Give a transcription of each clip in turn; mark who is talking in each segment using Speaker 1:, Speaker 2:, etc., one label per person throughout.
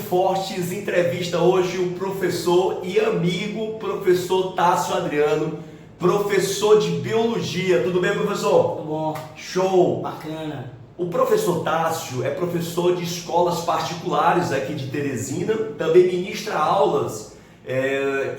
Speaker 1: Fortes entrevista hoje o professor e amigo professor Tássio Adriano, professor de Biologia. Tudo bem, professor?
Speaker 2: Tudo bom.
Speaker 1: Show!
Speaker 2: Bacana.
Speaker 1: O professor Tássio é professor de escolas particulares aqui de Teresina, também ministra aulas,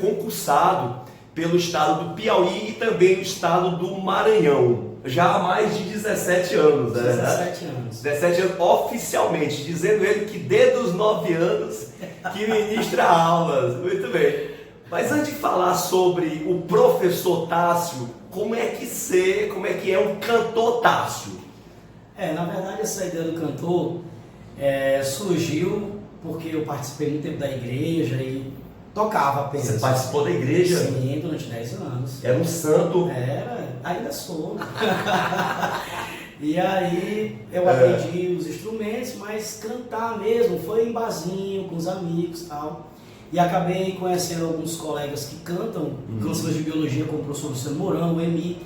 Speaker 1: concursado pelo estado do Piauí e também no estado do Maranhão, já há mais de 17 anos, né?
Speaker 2: 17 anos.
Speaker 1: 17 anos oficialmente, dizendo ele que desde os 9 anos que ministra aulas. Muito bem. Mas antes de falar sobre o professor Tássio, como é que é um cantor Tássio?
Speaker 2: Na verdade, essa ideia do cantor surgiu porque eu participei muito tempo da igreja e tocava apenas.
Speaker 1: Você participou da igreja?
Speaker 2: Sim, durante 10 anos.
Speaker 1: Era um santo?
Speaker 2: Ainda sou. E aí eu aprendi os instrumentos, mas cantar mesmo foi em barzinho, com os amigos e tal. E acabei conhecendo alguns colegas que cantam canções de biologia, como o professor Luciano Mourão, o Emi.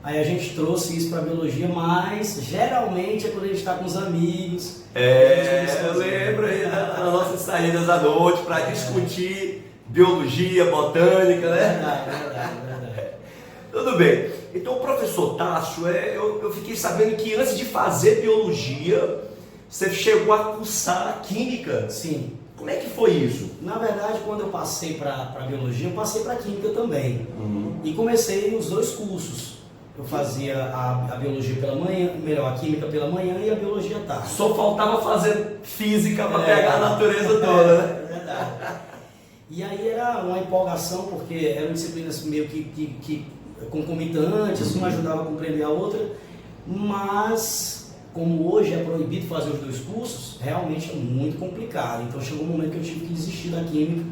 Speaker 2: Aí a gente trouxe isso para biologia, mas geralmente é quando a gente está com os amigos.
Speaker 1: Eu lembro aí das nossas saídas à noite para discutir biologia, botânica, né?
Speaker 2: Verdade.
Speaker 1: Tudo bem. Então o professor Tássio, eu fiquei sabendo que antes de fazer biologia, você chegou a cursar química.
Speaker 2: Sim.
Speaker 1: Como é que foi isso?
Speaker 2: Na verdade, quando eu passei para biologia, eu passei para química também. E comecei os dois cursos. Eu fazia a biologia pela manhã, a química pela manhã e a biologia à tarde.
Speaker 1: Só faltava fazer física para pegar a natureza toda, né?
Speaker 2: É verdade. E aí era uma empolgação, porque eram disciplinas meio que concomitantes, uma ajudava a compreender a outra, mas como hoje é proibido fazer os dois cursos, realmente é muito complicado. Então chegou um momento que eu tive que desistir da química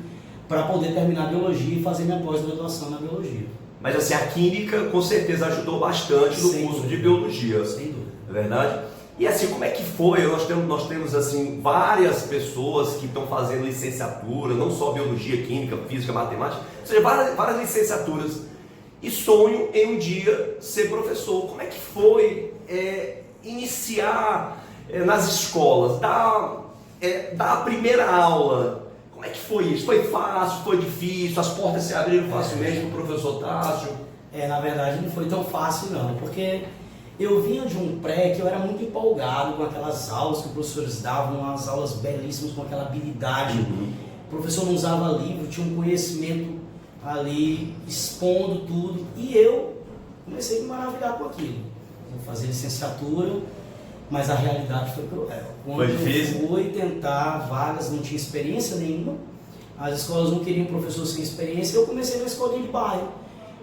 Speaker 2: para poder terminar a biologia e fazer minha pós-graduação na biologia.
Speaker 1: Mas assim, a química com certeza ajudou bastante no curso de biologia.
Speaker 2: Sem dúvida.
Speaker 1: É verdade? E assim, como é que foi? Nós temos assim, várias pessoas que estão fazendo licenciatura, não só biologia, química, física, matemática, ou seja, várias licenciaturas. E sonho em um dia ser professor. Como é que foi iniciar nas escolas, dar a primeira aula? Como é que foi isso? Foi fácil? Foi difícil? As portas se abriram facilmente para o professor Tássio?
Speaker 2: Na verdade não foi tão fácil não, porque eu vinha de um pré que eu era muito empolgado com aquelas aulas que os professores davam, umas aulas belíssimas com aquela habilidade. O professor não usava livro, tinha um conhecimento ali expondo tudo, e eu comecei a me maravilhar com aquilo. Vou fazer licenciatura, mas a realidade foi cruel. Quando
Speaker 1: foi difícil?
Speaker 2: Eu fui tentar vagas, não tinha experiência nenhuma, as escolas não queriam professor sem experiência, eu comecei na escolinha de bairro.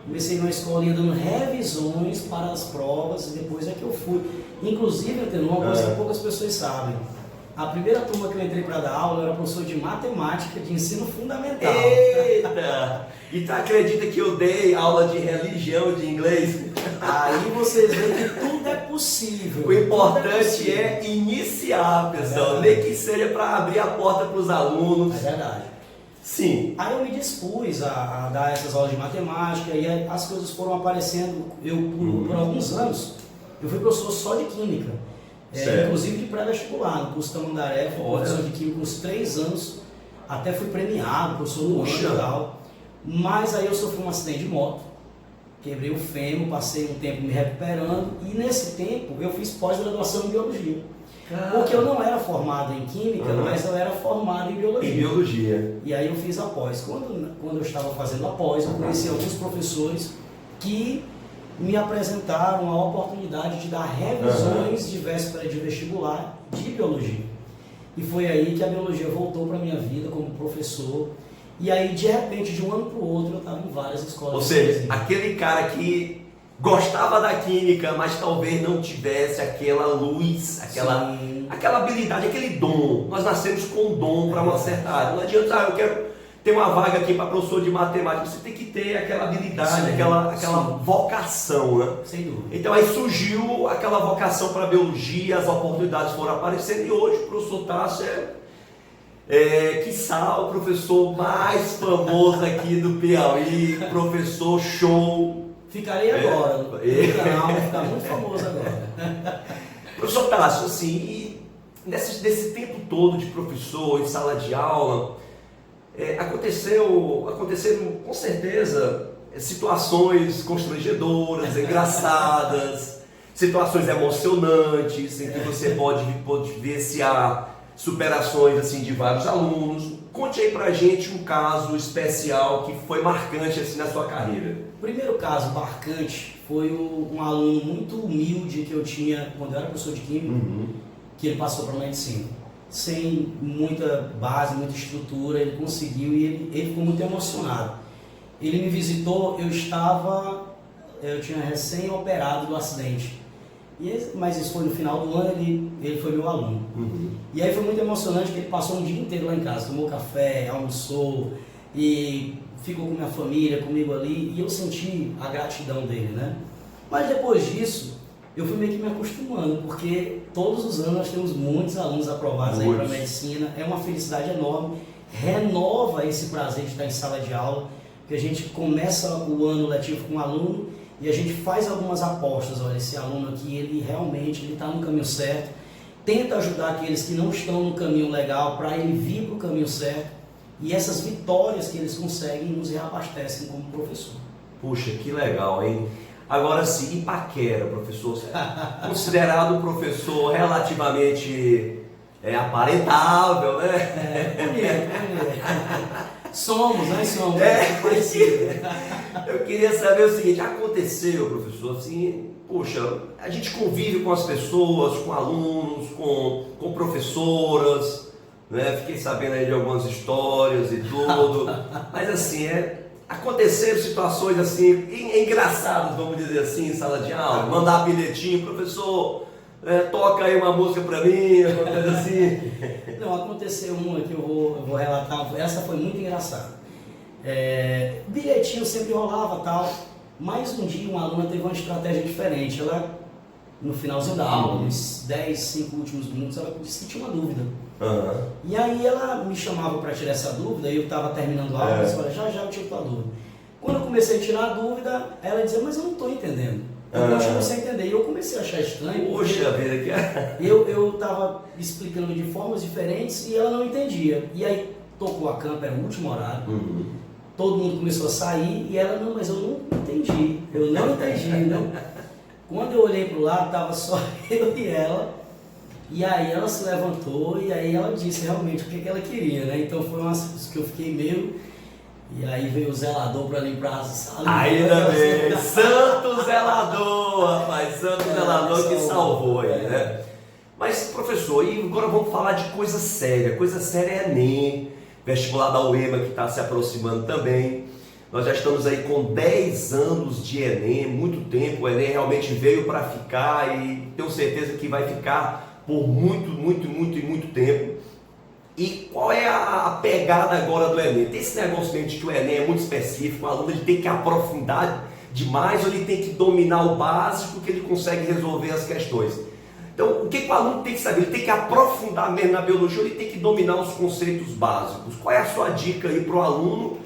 Speaker 2: Comecei numa escolinha dando revisões para as provas e depois é que eu fui. Inclusive, eu tenho uma coisa que poucas pessoas sabem. A primeira turma que eu entrei para dar aula, eu era professor de matemática de ensino fundamental.
Speaker 1: Eita! E tu acredita que eu dei aula de religião, de inglês?
Speaker 2: Aí vocês veem que tudo é possível.
Speaker 1: O importante é iniciar, pessoal, nem que seja para abrir a porta para os alunos.
Speaker 2: É verdade.
Speaker 1: Sim.
Speaker 2: Aí eu me dispus a dar essas aulas de matemática e as coisas foram aparecendo. Eu, por alguns anos, eu fui professor só de química. Inclusive de pré-vestibular, no curso Tamandaré, fui professor de química uns 3 anos, até fui premiado, professor do ano e tal. Mas aí eu sofri um acidente de moto, quebrei o fêmur, passei um tempo me recuperando e nesse tempo eu fiz pós-graduação em biologia. Porque eu não era formado em química, mas eu era formado em biologia.
Speaker 1: Em biologia.
Speaker 2: E aí eu fiz a pós. Quando eu estava fazendo a pós, eu conheci alguns professores que me apresentaram a oportunidade de dar revisões de véspera de vestibular de biologia. E foi aí que a biologia voltou para a minha vida como professor. E aí, de repente, de um ano para o outro, eu estava em várias escolas.
Speaker 1: Ou seja, aquele cara que gostava da química, mas talvez não tivesse aquela luz, aquela habilidade, aquele dom. Nós nascemos com dom para uma certa área. Não adianta, eu quero ter uma vaga aqui para professor de matemática. Você tem que ter aquela habilidade, aquela vocação, né?
Speaker 2: Sem dúvida.
Speaker 1: Então aí surgiu aquela vocação para a biologia, as oportunidades foram aparecendo e hoje o professor Tássio quiçá o professor mais famoso aqui do Piauí, professor show.
Speaker 2: Ficarei agora, no canal, vai ficar muito famoso agora.
Speaker 1: Professor Tássio, assim, Desse tempo todo de professor em sala de aula, aconteceram com certeza situações constrangedoras, engraçadas, situações emocionantes em que você pode vivenciar superações assim de vários alunos. Conte aí pra gente um caso especial que foi marcante assim na sua carreira.
Speaker 2: O primeiro caso marcante foi um aluno muito humilde que eu tinha quando eu era professor de química, que ele passou para medicina. Sem muita base, muita estrutura, ele conseguiu e ele ficou muito emocionado. Ele me visitou, eu tinha recém-operado do acidente. Mas isso foi no final do ano, ele foi meu aluno. E aí foi muito emocionante que ele passou um dia inteiro lá em casa, tomou café, almoçou e ficou com minha família, comigo ali, e eu senti a gratidão dele, né? Mas depois disso, eu fui meio que me acostumando, porque todos os anos nós temos muitos alunos aprovados aí para medicina, é uma felicidade enorme, renova esse prazer de estar em sala de aula, porque a gente começa o ano letivo com um aluno e a gente faz algumas apostas. Olha, esse aluno aqui, ele realmente está no caminho certo, tenta ajudar aqueles que não estão no caminho legal para ele vir para o caminho certo, e essas vitórias que eles conseguem nos reabastecem como professor.
Speaker 1: Puxa, que legal, hein? Agora sim, Ipaquera, professor, considerado um professor relativamente aparentável, né?
Speaker 2: Bonito. Somos.
Speaker 1: Eu queria saber o seguinte, aconteceu, professor, assim, poxa, a gente convive com as pessoas, com alunos, com professoras, né? Fiquei sabendo aí de algumas histórias e tudo, mas assim, aconteceram situações assim, engraçadas, vamos dizer assim, em sala de aula, mandar bilhetinho, professor, toca aí uma música pra mim, uma coisa assim.
Speaker 2: Não, aconteceu uma que eu vou relatar, essa foi muito engraçada. Bilhetinho sempre rolava tal, mas um dia uma aluna teve uma estratégia diferente. Ela, no finalzinho da aula, nos 5 últimos minutos, ela disse que tinha uma dúvida. E aí ela me chamava para tirar essa dúvida, e eu estava terminando a aula, e eu disse, já eu tiro a dúvida. Quando eu comecei a tirar a dúvida, ela dizia, mas eu não estou entendendo. Eu continuo sem entender. E eu comecei a achar estranho.
Speaker 1: Poxa vida, que
Speaker 2: eu estava explicando de formas diferentes e ela não entendia. E aí tocou a campa, era o último horário. Todo mundo começou a sair e ela, não, mas eu não entendi. Eu não entendi, não. Quando eu olhei para o lado, estava só eu e ela. E aí ela se levantou e aí ela disse realmente o que ela queria, né? Então foi uma que eu fiquei meio... E aí veio o zelador para limpar a sala.
Speaker 1: Ainda bem, santo zelador, rapaz, santo zelador que salvou aí, né? Mas, professor, e agora vamos falar de coisa séria. Coisa séria é Enem, vestibular da UEMA que está se aproximando também. Nós já estamos aí com 10 anos de Enem, muito tempo. O Enem realmente veio para ficar e tenho certeza que vai ficar por muito tempo. E qual é a pegada agora do Enem? Tem esse negócio mesmo de que o Enem é muito específico, o aluno ele tem que aprofundar demais ou ele tem que dominar o básico que ele consegue resolver as questões. Então, o que o aluno tem que saber? Ele tem que aprofundar mesmo na biologia ou ele tem que dominar os conceitos básicos? Qual é a sua dica aí para o aluno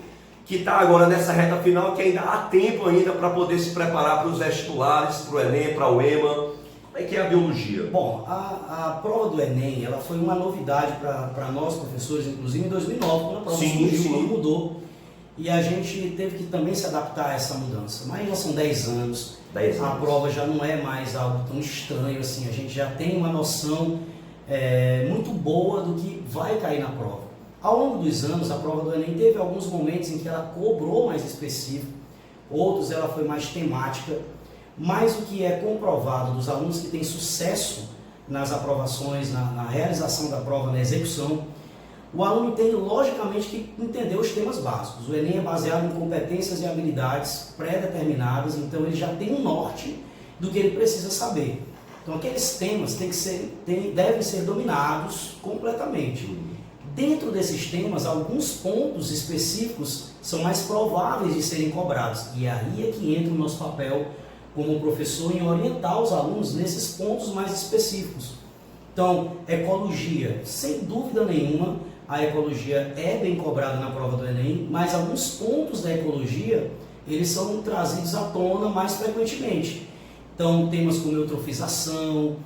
Speaker 1: que está agora nessa reta final, que ainda há tempo ainda para poder se preparar para os vestibulares, para o Enem, para o EMA? Como é que é a biologia?
Speaker 2: Bom, a prova do Enem, ela foi uma novidade para nós professores, inclusive em 2009, quando a prova surgiu, quando mudou. E a gente teve que também se adaptar a essa mudança. Mas já são 10 anos, a prova já não é mais algo tão estranho assim, a gente já tem uma noção muito boa do que vai cair na prova. Ao longo dos anos, a prova do Enem teve alguns momentos em que ela cobrou mais específico, outros ela foi mais temática. Mas o que é comprovado dos alunos que têm sucesso nas aprovações, na realização da prova, na execução, o aluno tem logicamente que entender os temas básicos. O Enem é baseado em competências e habilidades pré-determinadas, então ele já tem um norte do que ele precisa saber. Então aqueles temas devem ser dominados completamente. Dentro desses temas, alguns pontos específicos são mais prováveis de serem cobrados. E aí é que entra o nosso papel como professor em orientar os alunos nesses pontos mais específicos. Então, ecologia, sem dúvida nenhuma, a ecologia é bem cobrada na prova do Enem, mas alguns pontos da ecologia, eles são trazidos à tona mais frequentemente. Então, temas como eutrofização,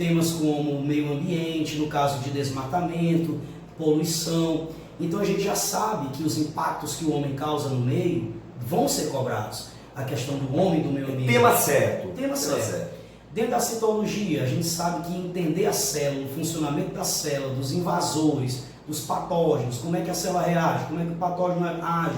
Speaker 2: temas como meio ambiente, no caso de desmatamento, poluição. Então a gente já sabe que os impactos que o homem causa no meio vão ser cobrados. A questão do homem e do meio ambiente.
Speaker 1: Tema certo.
Speaker 2: Tema certo. Dentro da citologia, a gente sabe que entender a célula, o funcionamento da célula, dos invasores, dos patógenos, como é que a célula reage, como é que o patógeno age,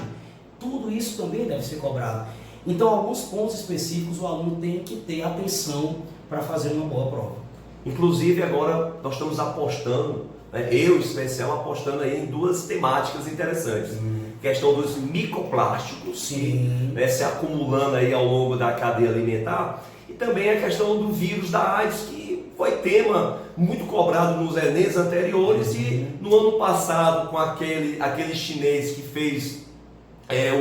Speaker 2: tudo isso também deve ser cobrado. Então, alguns pontos específicos o aluno tem que ter atenção para fazer uma boa prova.
Speaker 1: Inclusive, agora nós estamos apostando, né, eu em especial, apostando aí em duas temáticas interessantes. Questão dos microplásticos, né, se acumulando aí ao longo da cadeia alimentar, e também a questão do vírus da AIDS, que foi tema muito cobrado nos Enems anteriores, e no ano passado, com aquele chinês que fez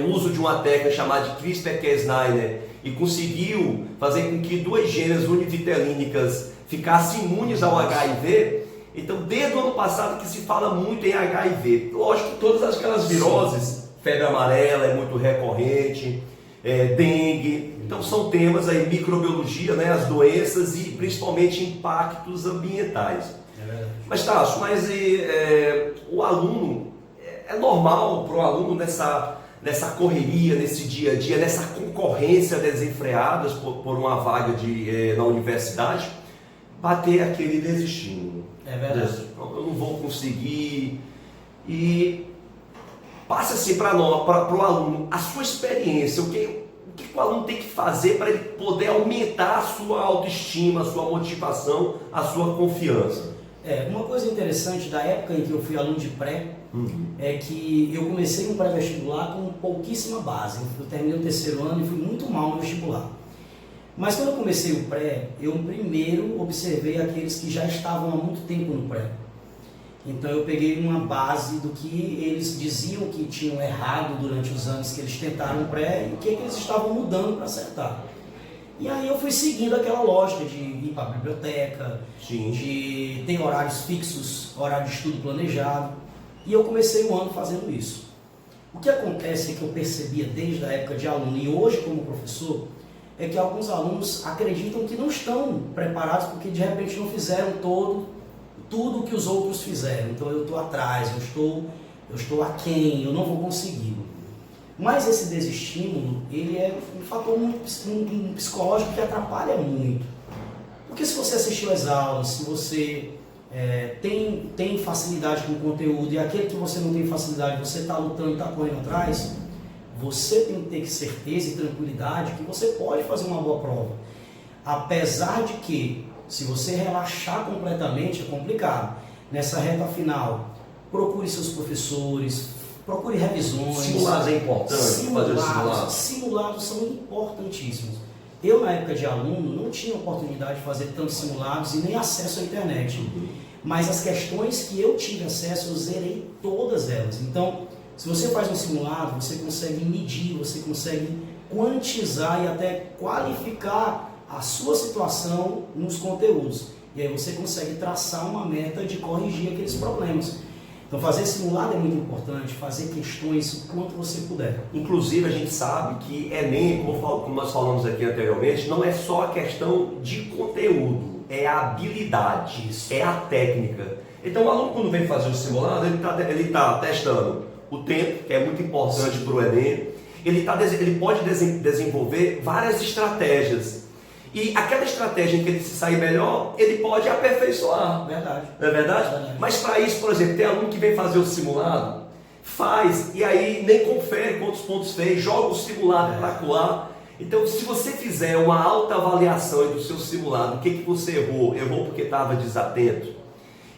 Speaker 1: o uso de uma técnica chamada de CRISPR-Cas9 e conseguiu fazer com que 2 genes univitelínicas ficassem imunes ao HIV. Então, desde o ano passado que se fala muito em HIV. Lógico que todas aquelas viroses, febre amarela é muito recorrente, dengue. Então, são temas aí, microbiologia, né, as doenças e principalmente impactos ambientais. Mas, Tasso, o aluno, é normal para o aluno nessa correria, nesse dia a dia, nessa concorrência desenfreada por uma vaga na universidade, bater aquele desestímulo.
Speaker 2: É verdade.
Speaker 1: Eu não vou conseguir. E passa assim para o aluno a sua experiência, o que o aluno tem que fazer para ele poder aumentar a sua autoestima, a sua motivação, a sua confiança.
Speaker 2: Uma coisa interessante da época em que eu fui aluno de pré, é que eu comecei um pré-vestibular com pouquíssima base. Eu terminei o 3º ano e fui muito mal no vestibular. Mas quando eu comecei o pré, eu primeiro observei aqueles que já estavam há muito tempo no pré. Então eu peguei uma base do que eles diziam que tinham errado durante os anos que eles tentaram o pré e o que eles estavam mudando para acertar. E aí eu fui seguindo aquela lógica de ir para a biblioteca, de ter horários fixos, horário de estudo planejado. E eu comecei o ano fazendo isso. O que acontece é que eu percebia desde a época de aluno e hoje como professor, é que alguns alunos acreditam que não estão preparados porque de repente não fizeram tudo o que os outros fizeram. Então eu estou atrás, eu estou aquém, eu não vou conseguir. Mas esse desestímulo, ele é um fator um psicológico que atrapalha muito. Porque se você assistiu às aulas, se você tem facilidade com o conteúdo e aquele que você não tem facilidade, você está lutando, está correndo atrás, você tem que ter certeza e tranquilidade que você pode fazer uma boa prova. Apesar de que, se você relaxar completamente, é complicado. Nessa reta final, procure seus professores, procure revisões.
Speaker 1: Simulados é importante.
Speaker 2: Simulados são importantíssimos. Eu, na época de aluno, não tinha oportunidade de fazer tantos simulados e nem acesso à internet. Mas as questões que eu tive acesso, eu zerei todas elas. Então, se você faz um simulado, você consegue medir, você consegue quantizar e até qualificar a sua situação nos conteúdos. E aí você consegue traçar uma meta de corrigir aqueles problemas. Então fazer simulado é muito importante, fazer questões o quanto você puder.
Speaker 1: Inclusive a gente sabe que Enem, como nós falamos aqui anteriormente, não é só a questão de conteúdo, é a habilidade, é a técnica. Então o aluno quando vem fazer o simulado, ele está testando o tempo, que é muito importante para o Enem, ele pode desenvolver várias estratégias. E aquela estratégia em que ele se sair melhor, ele pode aperfeiçoar.
Speaker 2: Verdade.
Speaker 1: Não é verdade?
Speaker 2: Verdade.
Speaker 1: Mas para isso, por exemplo, tem aluno que vem fazer o simulado, faz, e aí nem confere quantos pontos fez, joga o simulado para colar. Então, se você fizer uma alta avaliação do seu simulado, o que você errou? Errou porque estava desatento?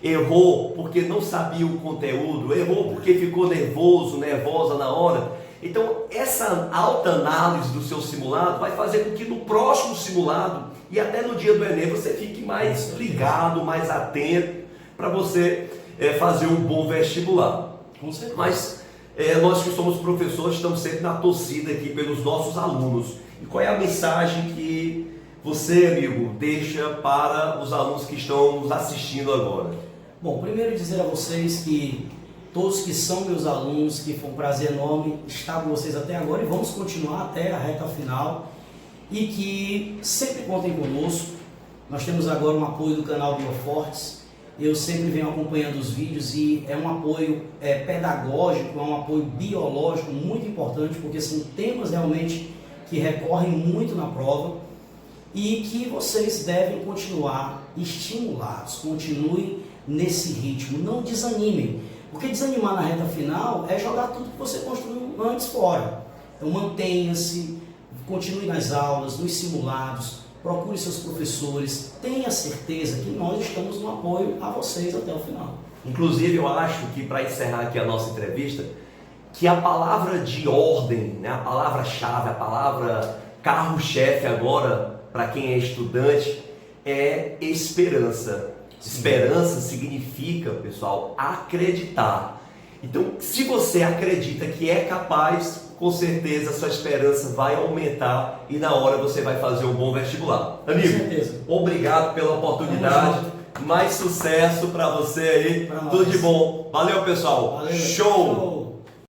Speaker 1: Errou porque não sabia o conteúdo? Errou porque ficou nervoso, nervosa na hora? Então, essa alta análise do seu simulado vai fazer com que no próximo simulado e até no dia do Enem você fique mais ligado, mais atento para você fazer um bom vestibular.
Speaker 2: Com certeza.
Speaker 1: Mas nós que somos professores estamos sempre na torcida aqui pelos nossos alunos. E qual é a mensagem que você, amigo, deixa para os alunos que estão nos assistindo agora?
Speaker 2: Bom, primeiro dizer a vocês que todos que são meus alunos, que foi um prazer enorme estar com vocês até agora e vamos continuar até a reta final e que sempre contem conosco. Nós temos agora um apoio do canal Biofortes. Eu sempre venho acompanhando os vídeos e é um apoio pedagógico, é um apoio biológico muito importante, porque são temas realmente que recorrem muito na prova e que vocês devem continuar estimulados, continuem nesse ritmo, não desanimem, porque desanimar na reta final é jogar tudo que você construiu antes fora. Então mantenha-se, continue nas aulas, nos simulados, procure seus professores, tenha certeza que nós estamos no apoio a vocês até o final.
Speaker 1: Inclusive, eu acho que, para encerrar aqui a nossa entrevista, que a palavra de ordem, né, a palavra-chave, a palavra carro-chefe agora, para quem é estudante, é esperança. Sim. Esperança significa, pessoal, acreditar. Então, se você acredita que é capaz, com certeza a sua esperança vai aumentar e na hora você vai fazer um bom vestibular. Amigo, com certeza. Obrigado pela oportunidade. Mais sucesso para você aí. Tudo de bom. Valeu, pessoal.
Speaker 2: Valeu.
Speaker 1: Show.